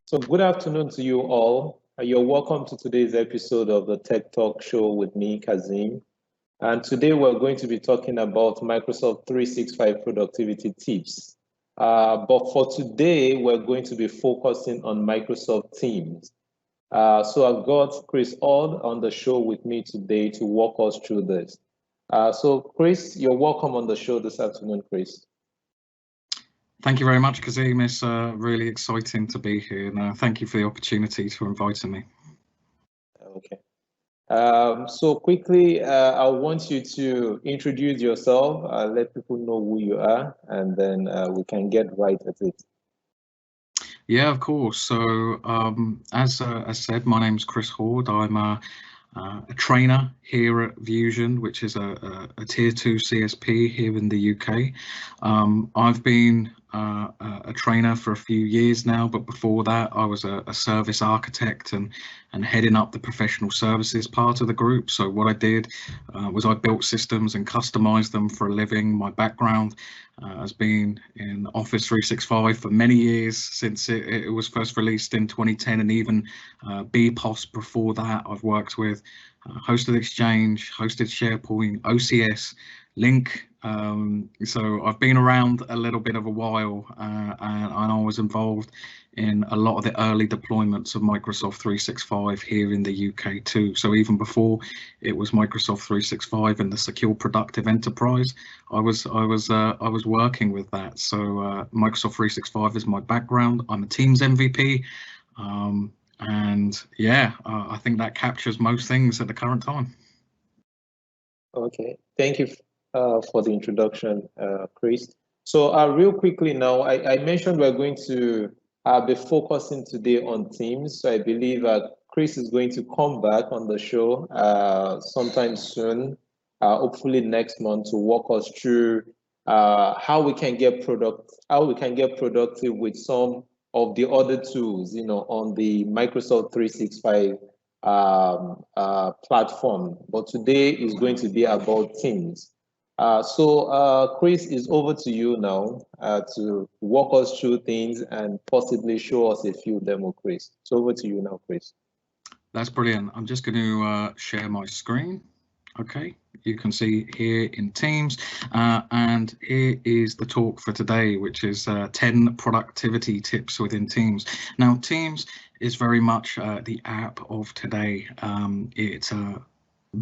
So good afternoon to you all. You're welcome to today's episode of the Tech Talk Show with me, Kazim. And today we're going to be talking about Microsoft 365 productivity tips. But for today, we're going to be focusing on Microsoft Teams. So I've got Chris Hoard on the show with me today to walk us through this. So Chris, you're welcome on the show this afternoon, Chris. Thank you very much, Kazim. It's really exciting to be here. And thank you for the opportunity to inviting me. Okay. So quickly, I want you to introduce yourself, let people know who you are, and then we can get right at it. Yeah, of course. So as said, my name's Chris Hoard. I'm a trainer here at Vusion, which is a tier 2 CSP here in the UK. I've been a trainer for a few years now, but before that I was a service architect and heading up the professional services part of the group. So what I did was I built systems and customized them for a living. My background has been in Office 365 for many years, since it was first released in 2010, and even BPOS before that. I've worked with hosted Exchange, hosted SharePoint, OCS, Link. So I've been around a little bit of a while, and I was involved in a lot of the early deployments of Microsoft 365 here in the UK too. So even before it was Microsoft 365 and the Secure Productive Enterprise, I was working with that. So Microsoft 365 is my background. I'm a Teams MVP, and yeah, I think that captures most things at the current time. Okay, thank you for the introduction, Chris. So real quickly now, I mentioned we're going to be focusing today on Teams. So I believe Chris is going to come back on the show sometime soon, hopefully next month, to walk us through how we can get productive with some of the other tools, on the Microsoft 365 platform. But today is going to be about Teams. So Chris, is over to you now to walk us through things and possibly show us a few demo, Chris. So over to you now, Chris. That's brilliant. I'm just going to share my screen. Okay, you can see here in Teams, and here is the talk for today, which is 10 productivity tips within Teams. Now, Teams is very much the app of today. It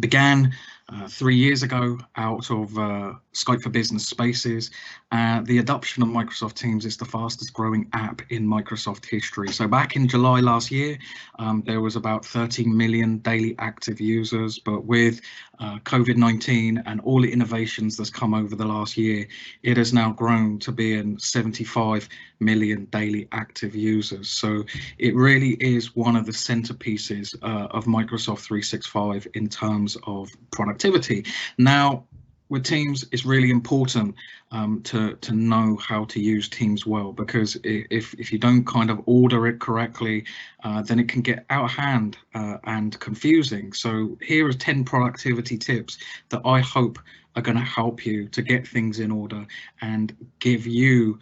began 3 years ago out of Skype for Business Spaces. The adoption of Microsoft Teams is the fastest growing app in Microsoft history. So back in July last year, there was about 13 million daily active users, but with COVID-19 and all the innovations that's come over the last year, it has now grown to be in 75 million daily active users. So it really is one of the centerpieces of Microsoft 365 in terms of productivity. Now, with Teams, it's really important to know how to use Teams well, because if you don't kind of order it correctly, then it can get out of hand and confusing. So here are 10 productivity tips that I hope are going to help you to get things in order and give you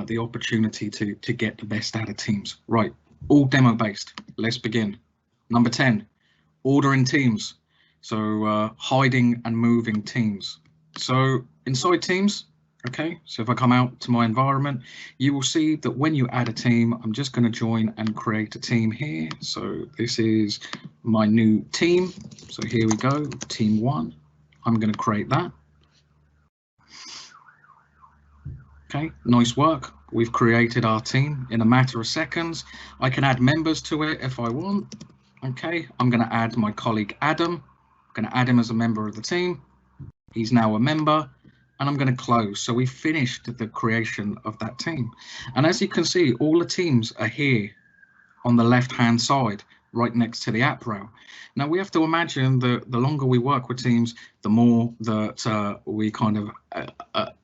the opportunity to get the best out of Teams. Right, all demo based. Let's begin. Number 10, order in Teams. So hiding and moving Teams. So inside Teams, okay, so if I come out to my environment, you will see that when you add a team, I'm just going to join and create a team here. So this is my new team. So here we go, team 1. I'm going to create that. Okay, nice work. We've created our team in a matter of seconds. I can add members to it if I want. Okay, I'm going to add my colleague Adam. I'm going to add him as a member of the team. He's now a member, and I'm going to close. So we finished the creation of that team. And as you can see, all the teams are here on the left-hand side, right next to the app rail. Now we have to imagine that the longer we work with Teams, the more that we kind of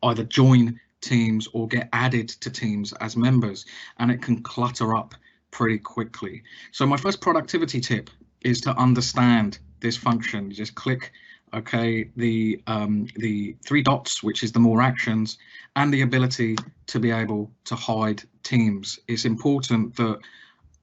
either join Teams or get added to Teams as members, and it can clutter up pretty quickly. So my first productivity tip is to understand this function. You just click, okay, the 3 dots, which is the more actions, and the ability to be able to hide teams. It's important that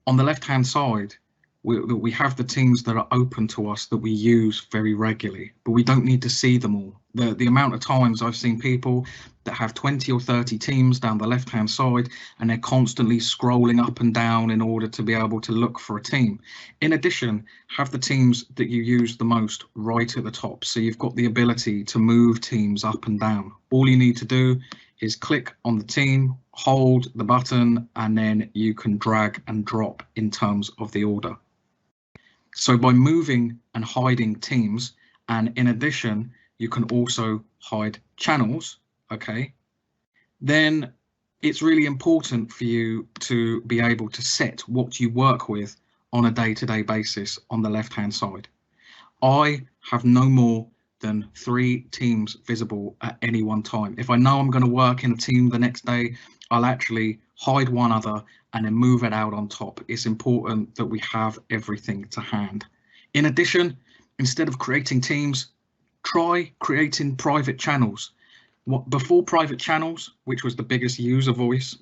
On the left-hand side, we have the teams that are open to us that we use very regularly, but we don't need to see them all. The amount of times I've seen people that have 20 or 30 teams down the left-hand side, and they're constantly scrolling up and down in order to be able to look for a team. In addition, have the teams that you use the most right at the top, so you've got the ability to move teams up and down. All you need to do is click on the team, hold the button, and then you can drag and drop in terms of the order. So by moving and hiding teams, and in addition, you can also hide channels, okay, then it's really important for you to be able to set what you work with on a day-to-day basis on the left-hand side. I have no more than 3 teams visible at any one time. If I know I'm going to work in a team the next day, I'll actually hide one other and then move it out on top. It's important that we have everything to hand. In addition, instead of creating teams, try creating private channels. Before private channels, which was the biggest user voice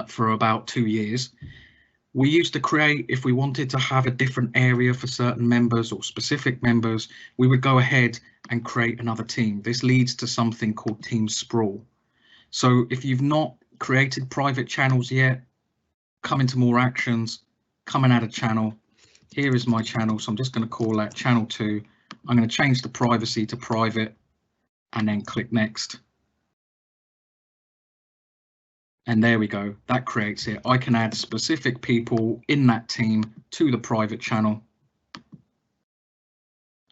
for about 2 years, we used to create, if we wanted to have a different area for certain members or specific members, we would go ahead and create another team. This leads to something called team sprawl. So if you've not created private channels yet, come into more actions, come and add a channel. Here is my channel, so I'm just going to call that channel 2. I'm going to change the privacy to private and then click next. And there we go, that creates it. I can add specific people in that team to the private channel.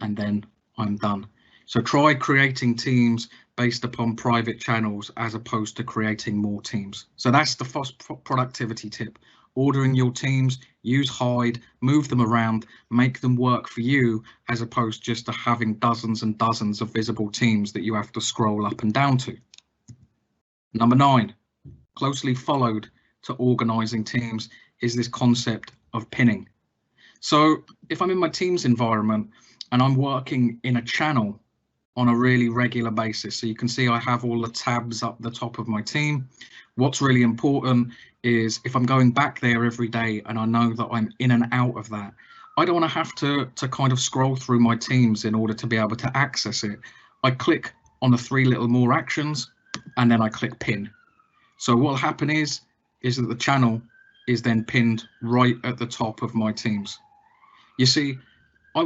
And then I'm done. So try creating teams based upon private channels as opposed to creating more teams. So that's the first productivity tip. Ordering your teams, use hide, move them around, make them work for you, as opposed just to having dozens and dozens of visible teams that you have to scroll up and down to. Number 9, closely followed to organizing teams, is this concept of pinning. So if I'm in my teams environment and I'm working in a channel on a really regular basis, so you can see I have all the tabs up the top of my team. What's really important is if I'm going back there every day and I know that I'm in and out of that, I don't want to have to kind of scroll through my teams in order to be able to access it. I click on the 3 little more actions and then I click pin. So what will happen is that the channel is then pinned right at the top of my teams. You see, I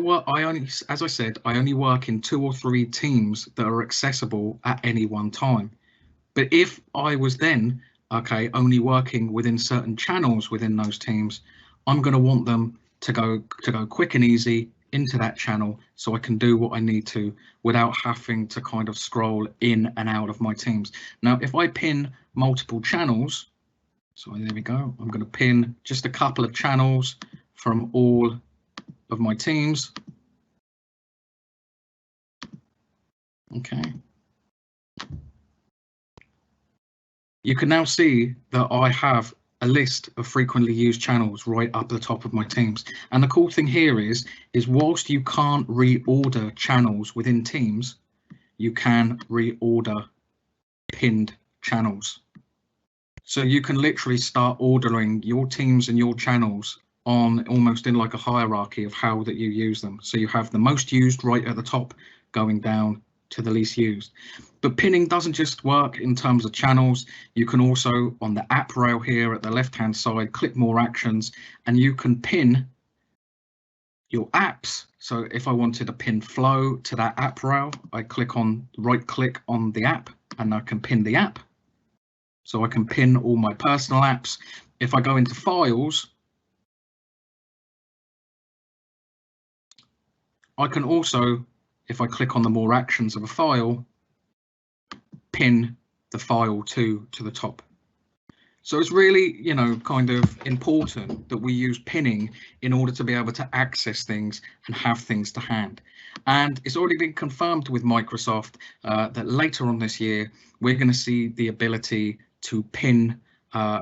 only, as I said, I only work in 2 or 3 teams that are accessible at any one time. But if I was then, okay, only working within certain channels within those teams, I'm going to want them to go quick and easy into that channel so I can do what I need to without having to kind of scroll in and out of my teams. Now, if I pin multiple channels, so there we go, I'm going to pin just a couple of channels from all of my teams. Okay. You can now see that I have a list of frequently used channels right up the top of my teams. And the cool thing here is whilst you can't reorder channels within teams, you can reorder pinned channels. So you can literally start ordering your teams and your channels on almost in like a hierarchy of how that you use them. So you have the most used right at the top going down to the least used. But pinning doesn't just work in terms of channels. You can also, on the app rail here at the left hand side, click more actions and you can pin your apps. So if I wanted to pin flow to that app rail, I right click on the app and I can pin the app. So I can pin all my personal apps. If I go into files, I can also, if I click on the more actions of a file, pin the file to the top. So it's really, you know, kind of important that we use pinning in order to be able to access things and have things to hand. And it's already been confirmed with Microsoft that later on this year, we're going to see the ability to pin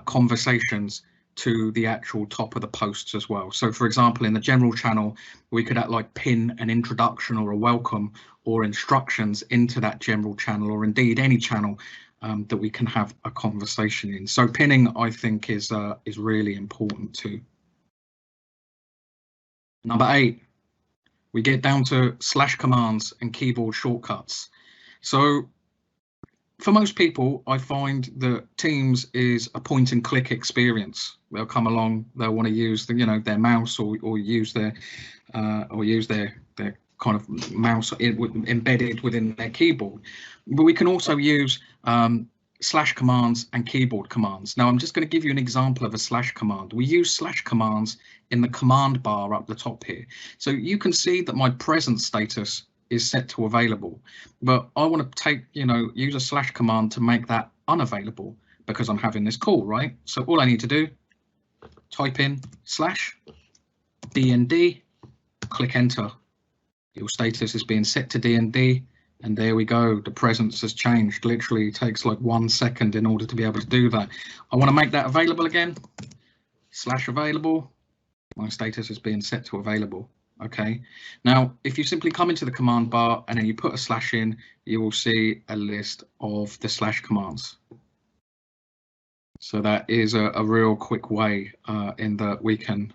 conversations to the actual top of the posts as well. So for example, in the general channel, we could like pin an introduction or a welcome or instructions into that general channel, or indeed any channel that we can have a conversation in. So pinning, I think, is really important too. Number 8, we get down to slash commands and keyboard shortcuts. So for most people, I find that Teams is a point and click experience. They'll come along, they'll want to use the, their mouse or use their kind of mouse embedded within their keyboard. But we can also use slash commands and keyboard commands. Now I'm just going to give you an example of a slash command. We use slash commands in the command bar up the top here. So you can see that my present status is set to available, but I want to take, use a slash command to make that unavailable because I'm having this call, right? So all I need to do, type in slash DND, click enter. Your status is being set to DND, and there we go. The presence has changed. Literally takes like 1 second in order to be able to do that. I want to make that available again. Slash available. My status is being set to available. Okay. Now, if you simply come into the command bar and then you put a slash in, you will see a list of the slash commands. So that is a real quick way in that we can,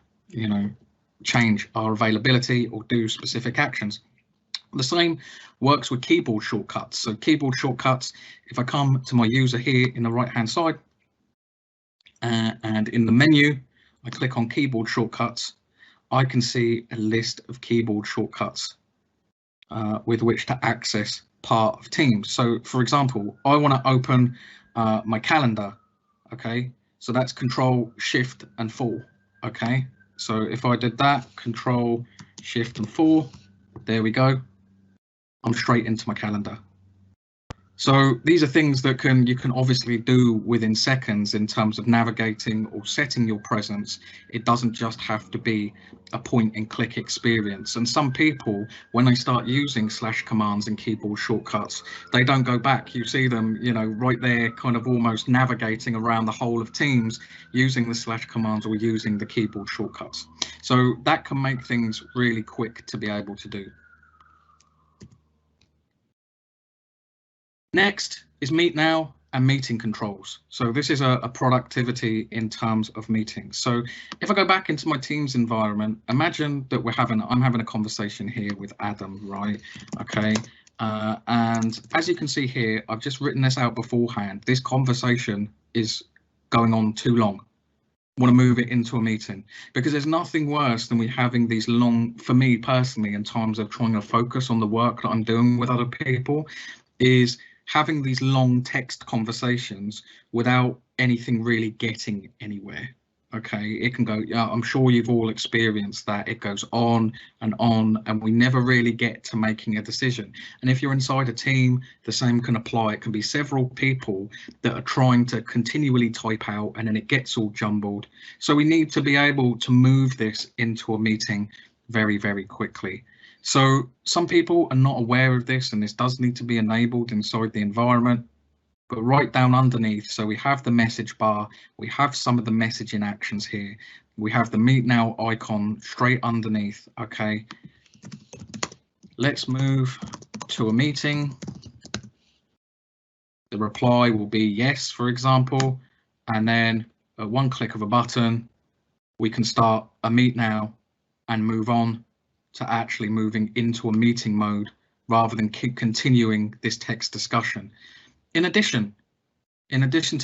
change our availability or do specific actions. The same works with keyboard shortcuts. So keyboard shortcuts, if I come to my user here in the right hand side and in the menu, I click on keyboard shortcuts, I can see a list of keyboard shortcuts with which to access part of Teams. So for example, I want to open my calendar. Okay, so that's Control, Shift and 4. Okay, so if I did that, Control, Shift and 4, there we go. I'm straight into my calendar. So these are things that you can obviously do within seconds in terms of navigating or setting your presence. It doesn't just have to be a point and click experience. And some people, when they start using slash commands and keyboard shortcuts, they don't go back. You see them, right there, kind of almost navigating around the whole of Teams using the slash commands or using the keyboard shortcuts. So that can make things really quick to be able to do. Next is Meet Now and meeting controls. So this is a productivity in terms of meetings. So if I go back into my Teams environment, imagine that I'm having a conversation here with Adam, right? Okay. And as you can see here, I've just written this out beforehand. This conversation is going on too long. I want to move it into a meeting because there's nothing worse than we having these long, for me personally, in terms of trying to focus on the work that I'm doing with other people, is having these long text conversations without anything really getting anywhere. Okay, it can go, I'm sure you've all experienced that. It goes on and we never really get to making a decision. And if you're inside a team, the same can apply. It can be several people that are trying to continually type out and then it gets all jumbled. So we need to be able to move this into a meeting very, very quickly. So some people are not aware of this, and this does need to be enabled inside the environment, but right down underneath, so we have the message bar, we have some of the messaging actions here, we have the Meet Now icon straight underneath. Okay, let's move to a meeting. The reply will be yes, for example, and then at one click of a button, we can start a Meet Now and move on to actually moving into a meeting mode rather than keep continuing this text discussion. In addition to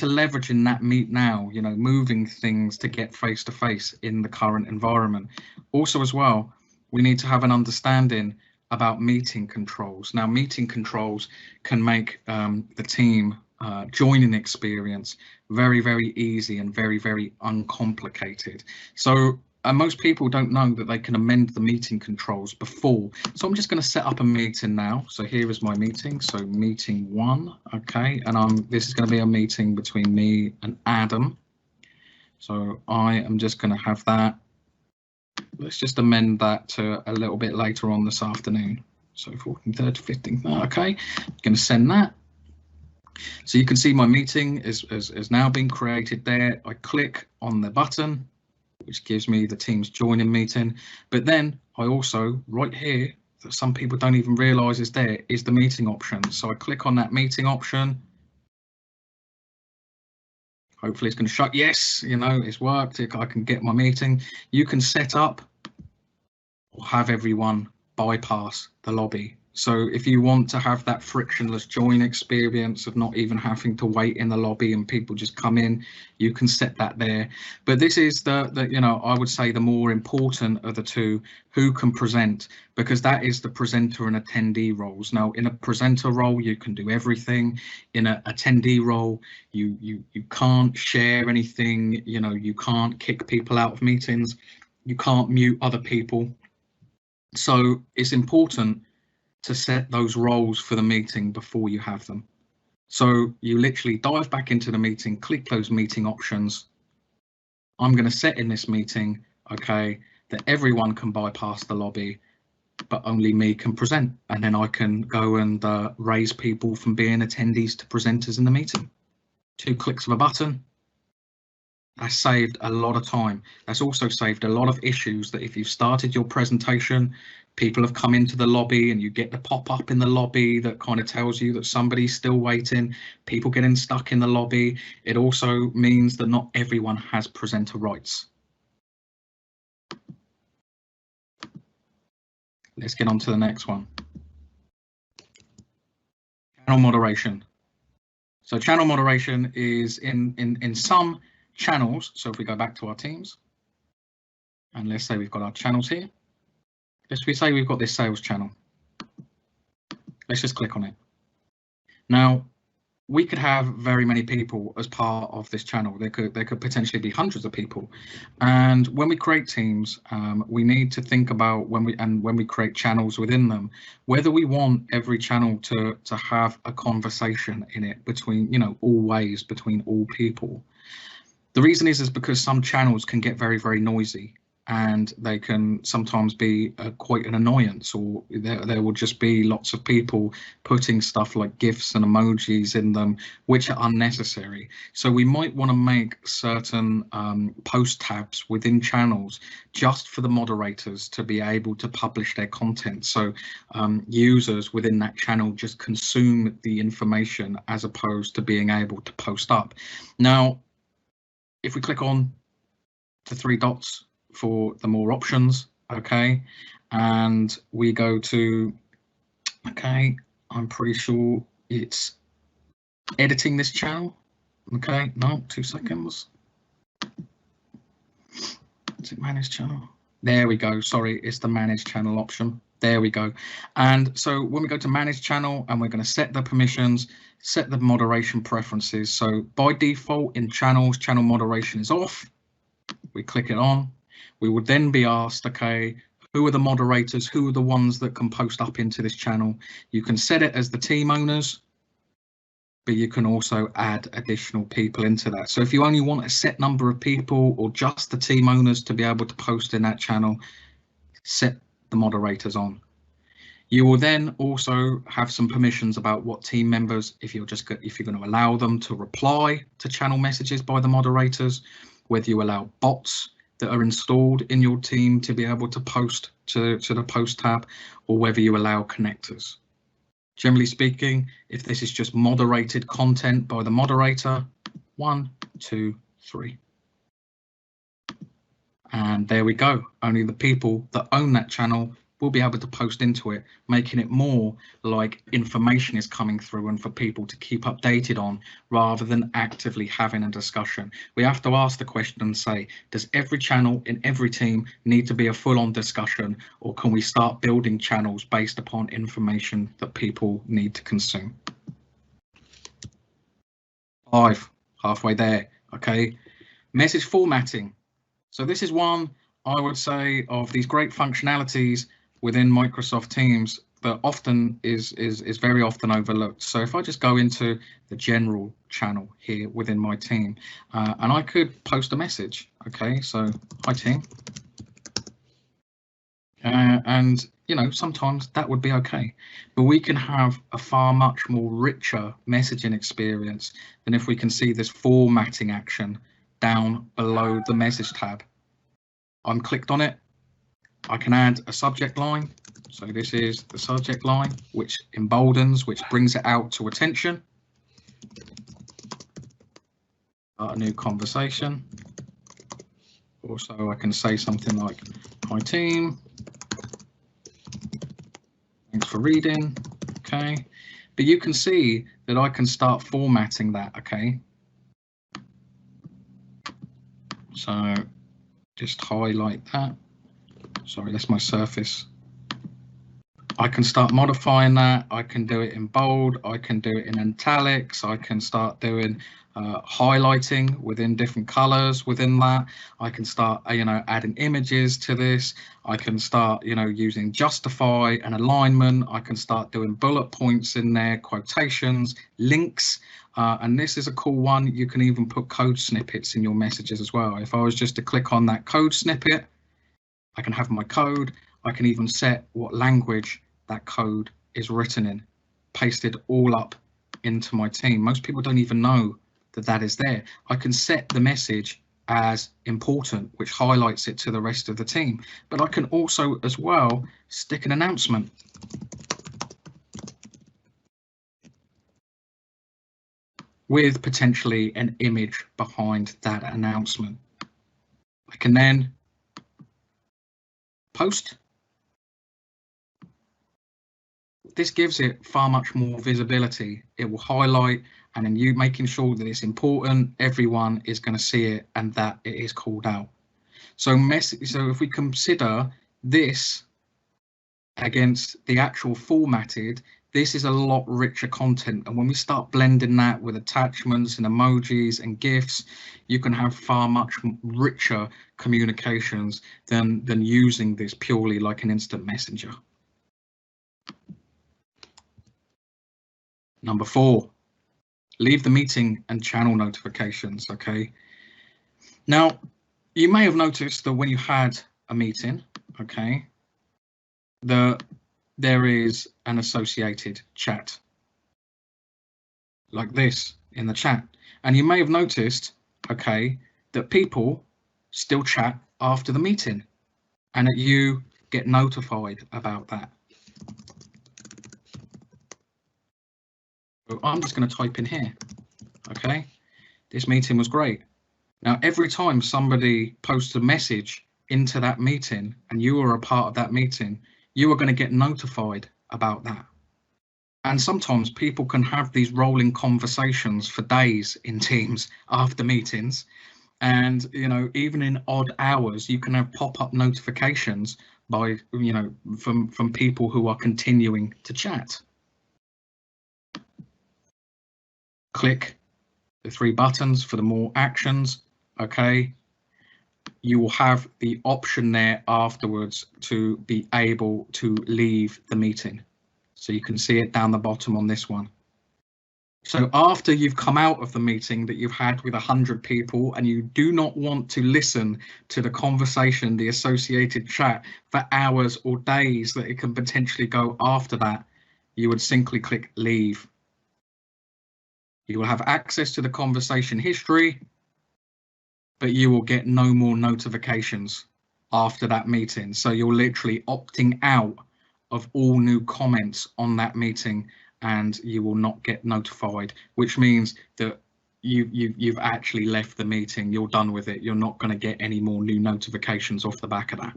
leveraging that Meet Now, moving things to get face to face in the current environment. Also as well, we need to have an understanding about meeting controls. Now, meeting controls can make the team joining experience very, very easy and very, very uncomplicated. So most people don't know that they can amend the meeting controls before. So I'm just going to set up a meeting now. So here is my meeting. So meeting 1. Okay. And this is going to be a meeting between me and Adam. So I am just going to have that. Let's just amend that to a little bit later on this afternoon. So 14th, 15th. Okay. I'm going to send that. So you can see my meeting is now been created there. I click on the button, which gives me the Teams joining meeting. But then I also, right here, that some people don't even realize is there, is the meeting option. So I click on that meeting option. Hopefully it's going to shut. Yes, it's worked. I can get my meeting. You can set up or have everyone bypass the lobby. So if you want to have that frictionless join experience of not even having to wait in the lobby and people just come in, you can set that there. But this is the you know, I would say the more important of the two, who can present, because that is the presenter and attendee roles. Now, in a presenter role, you can do everything. In an attendee role, you can't share anything. You know, you can't kick people out of meetings. You can't mute other people. So it's important to set those roles for the meeting before you have them. So you literally dive back into the meeting, click those meeting options. I'm going to set in this meeting, okay, that everyone can bypass the lobby, but only me can present. And then I can go and raise people from being attendees to presenters in the meeting. 2 clicks of a button. That's saved a lot of time. That's also saved a lot of issues that if you've started your presentation, people have come into the lobby and you get the pop-up in the lobby that kind of tells you that somebody's still waiting, people getting stuck in the lobby. It also means that not everyone has presenter rights. Let's get on to the next one. Channel moderation. So channel moderation is in some channels. So if we go back to our teams, and let's say we've got our channels here. Let's say we've got this sales channel. Let's just click on it. Now, we could have very many people as part of this channel. There could potentially be hundreds of people. And when we create teams, we need to think about when we create channels within them, whether we want every channel to have a conversation in it between, you know, always between all people. The reason is because some channels can get very, very noisy, and they can sometimes be quite an annoyance, or there will just be lots of people putting stuff like GIFs and emojis in them, which are unnecessary. So we might want to make certain post tabs within channels just for the moderators to be able to publish their content. So users within that channel just consume the information as opposed to being able to post up. Now, if we click on the 3 dots for the more options, okay, and we go to, okay, I'm pretty sure it's editing this channel. Okay, no, 2 seconds. Is it manage channel? There we go. Sorry, it's the manage channel option. There we go. And so when we go to manage channel, and we're going to set the permissions, set the moderation preferences. So by default in channels, channel moderation is off. We click it on. We would then be asked, okay, who are the moderators? Who are the ones that can post up into this channel? You can set it as the team owners, but you can also add additional people into that. So if you only want a set number of people or just the team owners to be able to post in that channel, set the moderators on. You will then also have some permissions about what team members, if you're going to allow them to reply to channel messages by the moderators, whether you allow bots that are installed in your team to be able to post to the post tab, or whether you allow connectors. Generally speaking, if this is just moderated content by the moderator, 1, 2, 3. And there we go. Only the people that own that channel will be able to post into it, making it more like information is coming through and for people to keep updated on, rather than actively having a discussion. We have to ask the question and say, does every channel in every team need to be a full-on discussion, or can we start building channels based upon information that people need to consume? 5, halfway there. Okay, message formatting. So this is one, I would say, of these great functionalities within Microsoft Teams that often is very often overlooked. So if I just go into the general channel here within my team, and I could post a message. Okay, so hi team, and you know, sometimes that would be okay, but we can have a far much more richer messaging experience than if we can see this formatting action down below the message tab. I'm clicked on it. I can add a subject line. So this is the subject line, which emboldens, which brings it out to attention. A new conversation. Also, I can say something like, hi team, for reading, okay? But you can see that I can start formatting that, okay? So just highlight that. Sorry, that's my surface. I can start modifying that. I can do it in bold. I can do it in italics. I can start doing highlighting within different colors within that. I can start, adding images to this. I can start, using justify and alignment. I can start doing bullet points in there, quotations, links. And this is a cool one. You can even put code snippets in your messages as well. If I was just to click on that code snippet, I can have my code. I can even set what language that code is written in, pasted all up into my team. Most people don't even know that that is there. I can set the message as important, which highlights it to the rest of the team. But I can also as well stick an announcement. With potentially an image behind that announcement. I can then post. This gives it far much more visibility. It will highlight, and then you making sure that it's important, everyone is going to see it and that it is called out. So if we consider this against the actual formatted, this is a lot richer content. And when we start blending that with attachments and emojis and GIFs, you can have far much richer communications than using this purely like an instant messenger. Number 4, leave the meeting and channel notifications, okay? Now, you may have noticed that when you had a meeting, okay, there is an associated chat like this in the chat. And you may have noticed, okay, that people still chat after the meeting and that you get notified about that. So I'm just going to type in here, okay, this meeting was great. Now, every time somebody posts a message into that meeting and you are a part of that meeting, you are going to get notified about that. And sometimes people can have these rolling conversations for days in Teams after meetings. And, even in odd hours, you can have pop-up notifications by, from people who are continuing to chat. Click the 3 buttons for the more actions, okay? You will have the option there afterwards to be able to leave the meeting. So you can see it down the bottom on this one. So after you've come out of the meeting that you've had with 100 people and you do not want to listen to the conversation, the associated chat for hours or days that it can potentially go after that, you would simply click leave. You will have access to the conversation history, but you will get no more notifications after that meeting. So you're literally opting out of all new comments on that meeting and you will not get notified, which means that you've actually left the meeting. You're done with it. You're not going to get any more new notifications off the back of that.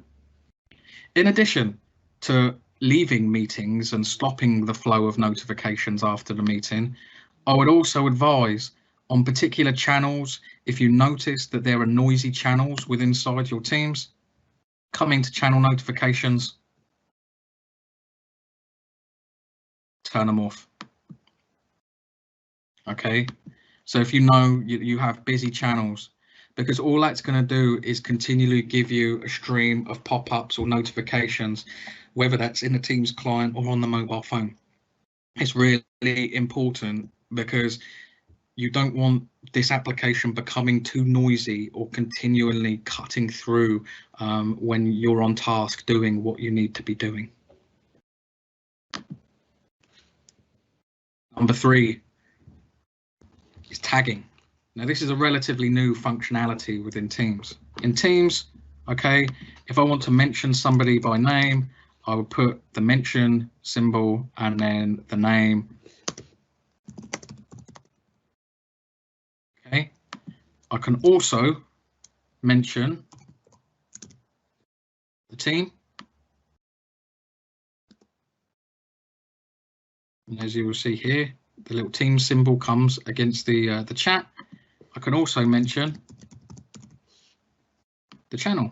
In addition to leaving meetings and stopping the flow of notifications after the meeting, I would also advise on particular channels, if you notice that there are noisy channels within inside your teams, come into channel notifications, turn them off. Okay, so if you know you have busy channels, because all that's going to do is continually give you a stream of pop-ups or notifications, whether that's in the Teams client or on the mobile phone. It's really important because you don't want this application becoming too noisy or continually cutting through when you're on task doing what you need to be doing. Number 3 is tagging. Now, this is a relatively new functionality within Teams. In Teams, okay, if I want to mention somebody by name, I would put the mention symbol and then the name. Okay, I can also mention the team And as you will see here, the little team symbol comes against the chat. I can also mention the channel.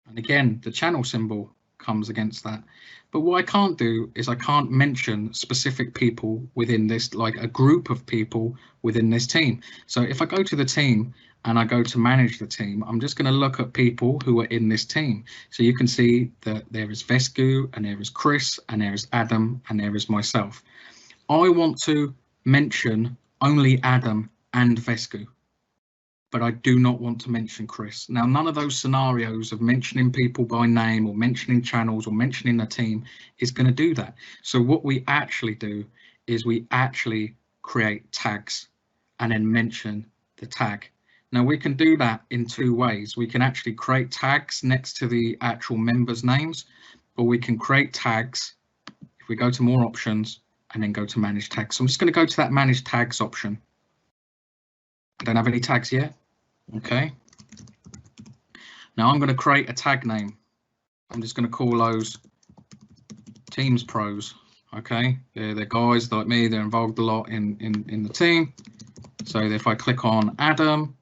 And again, the channel symbol comes against that. But what I can't do is I can't mention specific people within this, like a group of people within this team. So if I go to the team and I go to manage the team, I'm just going to look at people who are in this team. So you can see that there is Vesku, and there is Chris, and there is Adam, and there is myself. I want to mention only Adam and Vesku, but I do not want to mention Chris. Now, none of those scenarios of mentioning people by name or mentioning channels or mentioning a team is going to do that. So what we actually do is we actually create tags and then mention the tag. Now, we can do that in two ways. We can actually create tags next to the actual members' names, or we can create tags if we go to more options and then go to manage tags. So I'm just going to go to that manage tags option. I don't have any tags yet. Okay. Now I'm going to create a tag name. I'm just going to call those Teams Pros. Okay. They're guys like me. They're involved a lot in the team. So if I click on Adam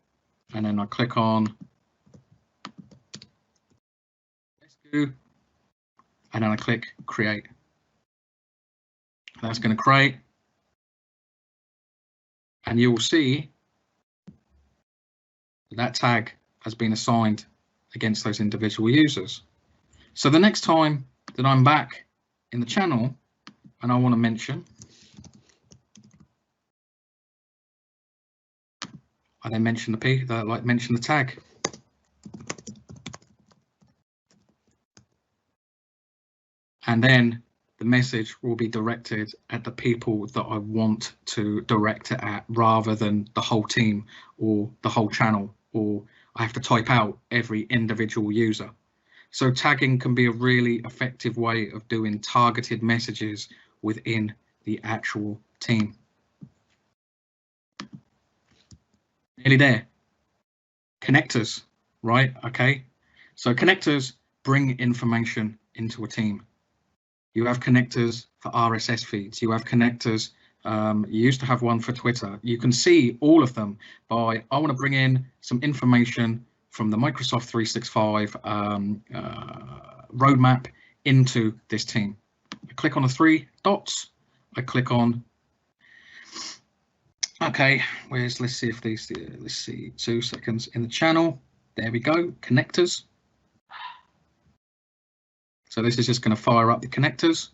and then I click on Rescue and then I click create. That's going to create. And you will see that tag has been assigned against those individual users. So the next time that I'm back in the channel and I want to mention, I then mention mention the tag. And then the message will be directed at the people that I want to direct it at, rather than the whole team or the whole channel, or I have to type out every individual user. So tagging can be a really effective way of doing targeted messages within the actual team. Nearly there. Connectors, right? Okay. So connectors bring information into a team. You have connectors for RSS feeds. You have connectors. You used to have one for Twitter. You can see all of them by, I want to bring in some information from the Microsoft 365 roadmap into this team. I click on the three dots. I click on, okay, let's see if these, let's see, 2 seconds in the channel. There we go, connectors. So this is just going to fire up the connectors.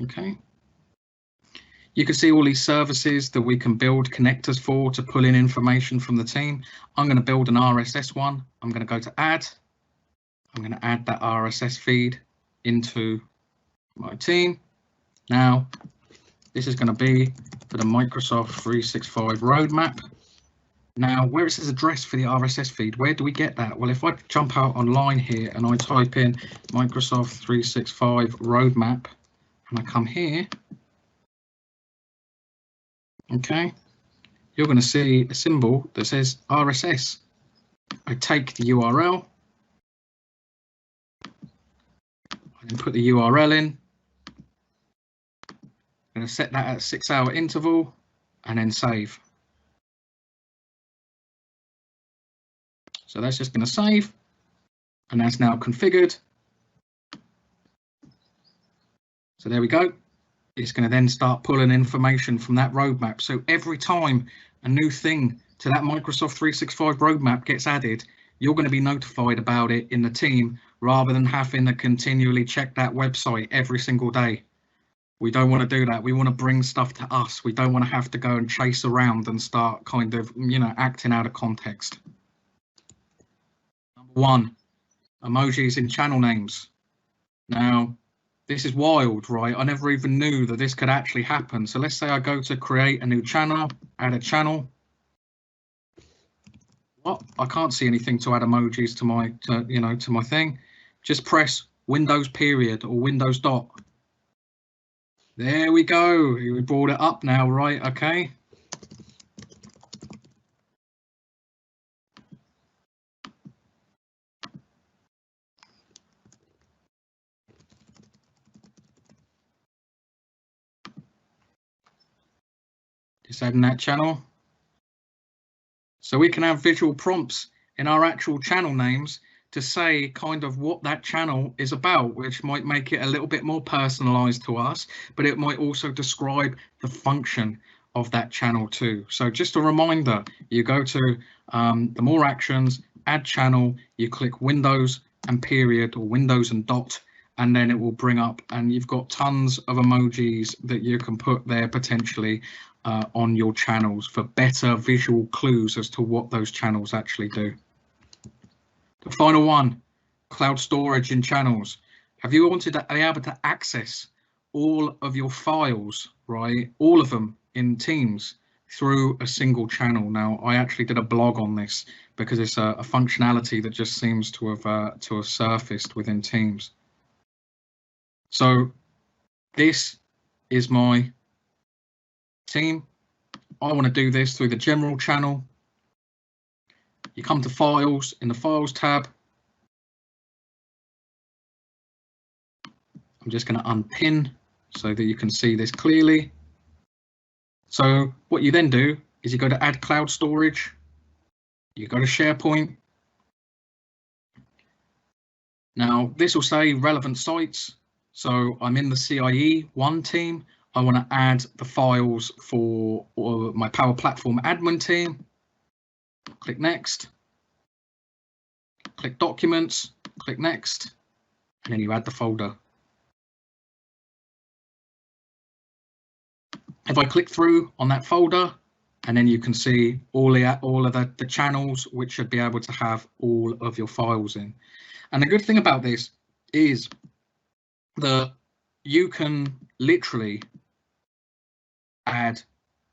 Okay. You can see all these services that we can build connectors for to pull in information from the team. I'm going to build an RSS one. I'm going to go to add. I'm going to add that RSS feed into my team. Now, this is going to be for the Microsoft 365 roadmap. Now, where it says address for the RSS feed, where do we get that? Well, if I jump out online here and I type in Microsoft 365 roadmap and I come here, okay, you're going to see a symbol that says RSS. I take the URL, I then put the URL in, I'm going to set that at a 6-hour interval and then save. So that's just going to save, and that's now configured. So there we go. It's going to then start pulling information from that roadmap. So every time a new thing to that Microsoft 365 roadmap gets added, you're going to be notified about it in the team, rather than having to continually check that website every single day. We don't want to do that. We want to bring stuff to us. We don't want to have to go and chase around and start kind of, acting out of context. Number 1, emojis in channel names. Now, this is wild, right? I never even knew that this could actually happen. So let's say I go to create a new channel, add a channel. What? I can't see anything to add emojis to my, to my thing. Just press Windows period or Windows dot. There we go. We brought it up now, right? Okay. Just adding that channel. So we can have visual prompts in our actual channel names to say kind of what that channel is about, which might make it a little bit more personalized to us, but it might also describe the function of that channel too. So just a reminder, you go to the more actions, add channel, you click Windows and period or Windows and dot, and then it will bring up, and you've got tons of emojis that you can put there potentially on your channels for better visual clues as to what those channels actually do. The final one, cloud storage in channels. Have you wanted to be able to access all of your files, right? All of them in Teams through a single channel. Now, I actually did a blog on this because it's a functionality that just seems to have surfaced within Teams. So this is my team. I want to do this through the general channel. You come to files, in the files tab. I'm just going to unpin so that you can see this clearly. So what you then do is you go to add cloud storage. You go to SharePoint. Now this will say relevant sites. So I'm in the CIE1 team. I want to add the files for my Power Platform admin team. Click next. Click documents, click next, and then you add the folder. If I click through on that folder, and then you can see all of the channels which should be able to have all of your files in. And the good thing about this is that you can literally add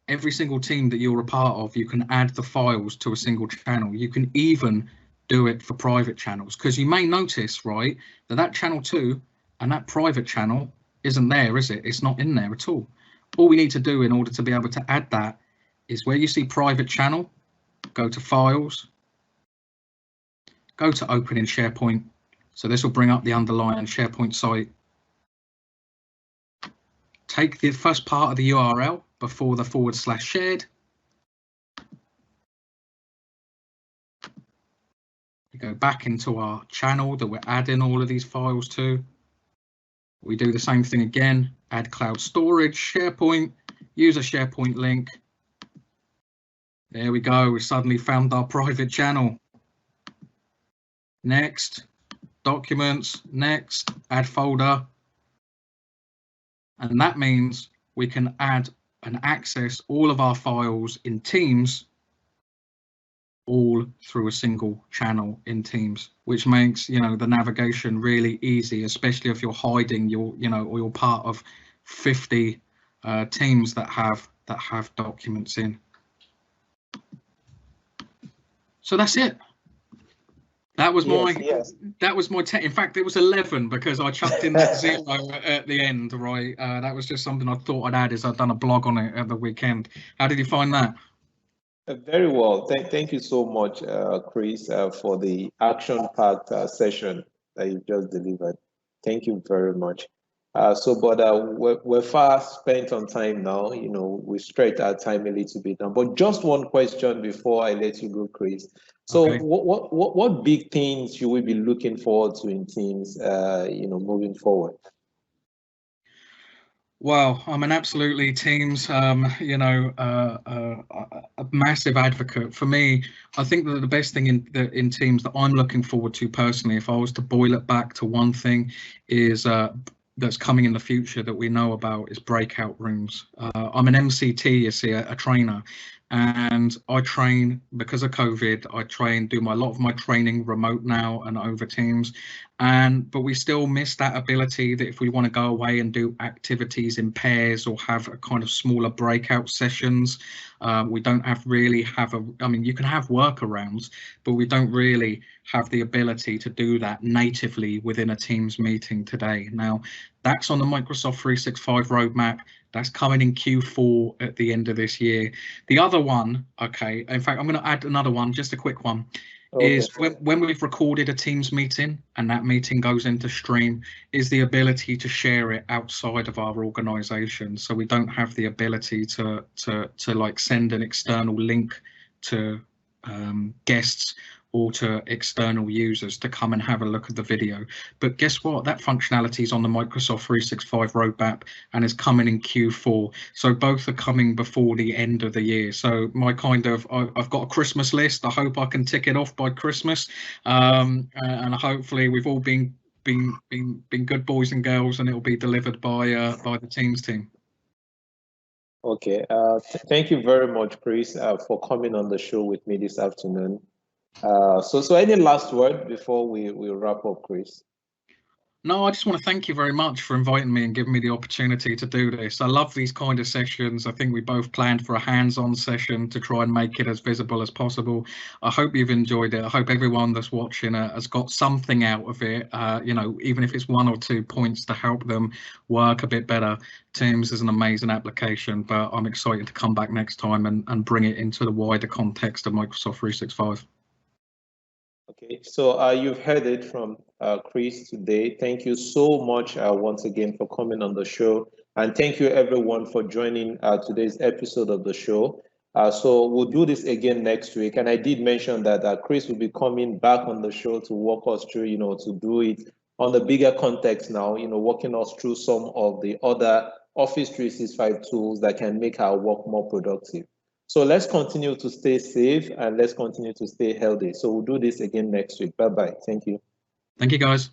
every single team that you're a part of. You can add the files to a single channel. You can even do it for private channels, because you may notice, right, that channel 2 and that private channel isn't there, is it? It's not in there at all. All we need to do in order to be able to add that is where you see private channel, go to files, go to open in SharePoint. So this will bring up the underlying SharePoint site. Take the first part of the URL before the /shared. You go back into our channel that we're adding all of these files to. We do the same thing again, add cloud storage, SharePoint, use a SharePoint link. There we go, we suddenly found our private channel. Next, documents, next, add folder. And that means we can add and access all of our files in Teams all through a single channel in Teams, which makes, you know, the navigation really easy, especially if you're hiding your, you know, or you're part of 50 teams that have documents in. So that's it. That was that was my 10. In fact, it was 11 because I chucked in that 0 at the end, right? That was just something I thought I'd add, as I'd done a blog on it at the weekend. How did you find that? Very well. Thank you so much, Chris, for the action-packed session that you just delivered. Thank you very much. We're far spent on time now. You know, we stretched our time a little bit now. But just one question before I let you go, Chris. So, okay. What big things should we be looking forward to in Teams? You know, moving forward. Well, I'm an absolutely Teams, you know, a massive advocate. For me, I think that the best thing in Teams that I'm looking forward to personally, if I was to boil it back to one thing, is that's coming in the future that we know about, is breakout rooms. I'm an MCT, you see, a trainer, and I train because of COVID. I do a lot of my training remote now and over Teams, but we still miss that ability that if we want to go away and do activities in pairs or have a kind of smaller breakout sessions, we don't really have I mean, you can have workarounds, but we don't really have the ability to do that natively within a Teams meeting today. Now, that's on the Microsoft 365 roadmap. That's coming in Q4 at the end of this year. The other one, okay, in fact, I'm going to add another one, just a quick one, is when we've recorded a Teams meeting and that meeting goes into stream, is the ability to share it outside of our organization. So we don't have the ability to like send an external link to guests or to external users to come and have a look at the video. But guess what? That functionality is on the Microsoft 365 roadmap and is coming in Q4. So both are coming before the end of the year. So my I've got a Christmas list. I hope I can tick it off by Christmas. And hopefully we've all been good boys and girls, and it will be delivered by the Teams team. Okay. Thank you very much, Chris, for coming on the show with me this afternoon. So any last word before we wrap up, Chris? No, I just want to thank you very much for inviting me and giving me the opportunity to do this. I love these kind of sessions. I think we both planned for a hands-on session to try and make it as visible as possible. I hope you've enjoyed it. I hope everyone that's watching has got something out of it, you know, even if it's 1 or 2 points to help them work a bit better. Teams is an amazing application, but I'm excited to come back next time and bring it into the wider context of Microsoft 365. Okay, so you've heard it from Chris today. Thank you so much once again for coming on the show. And thank you everyone for joining today's episode of the show. So we'll do this again next week. And I did mention that Chris will be coming back on the show to walk us through, you know, to do it on the bigger context now, you know, walking us through some of the other Office 365 tools that can make our work more productive. So let's continue to stay safe and let's continue to stay healthy. So we'll do this again next week. Bye-bye. Thank you. Thank you, guys.